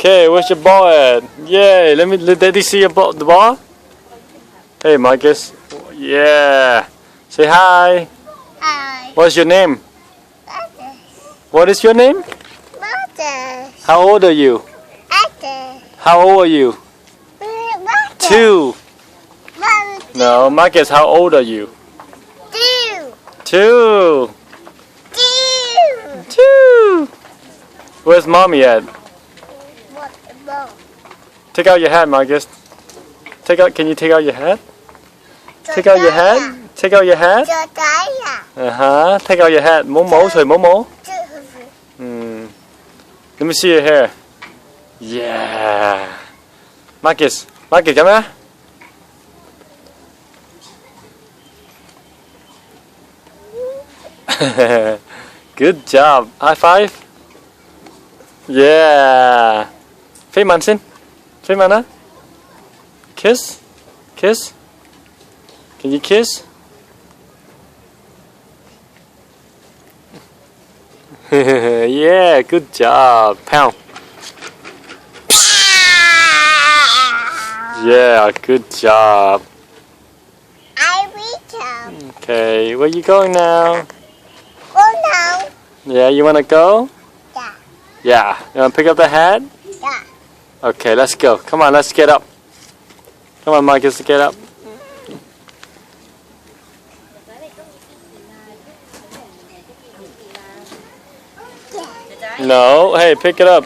Okay, where's your ball at? Yay! Let Daddy see your ball. The ball. Hey, Marcus. Yeah. Say hi. Hi. What's your name? Mother. What is your name? Mother. How old are you? Mother. How old are you? Mother. 2. Mother. No, Marcus. How old are you? 2. 2. 2. 2. Where's mommy at? What about? Take out your hat, Marcus. Can you take out your hat? Take out your hat. Take out your hat. Cho cái à? Take out your hat. Momo, sorry, Momo. Let me see your hair. Yeah. Marcus, come here. Good job. High five. Yeah. Phê màn xin. Phê màn á. Kiss. Kiss. Can you kiss? Yeah, good job. Pound. Yeah, good job. I reach out. Okay, where you going now? Oh no. Yeah, you wanna go? Yeah. Yeah. You wanna pick up the hat? Yeah. Okay, let's go. Come on, let's get up. Come on, Marcus, get up. No, hey, pick it up.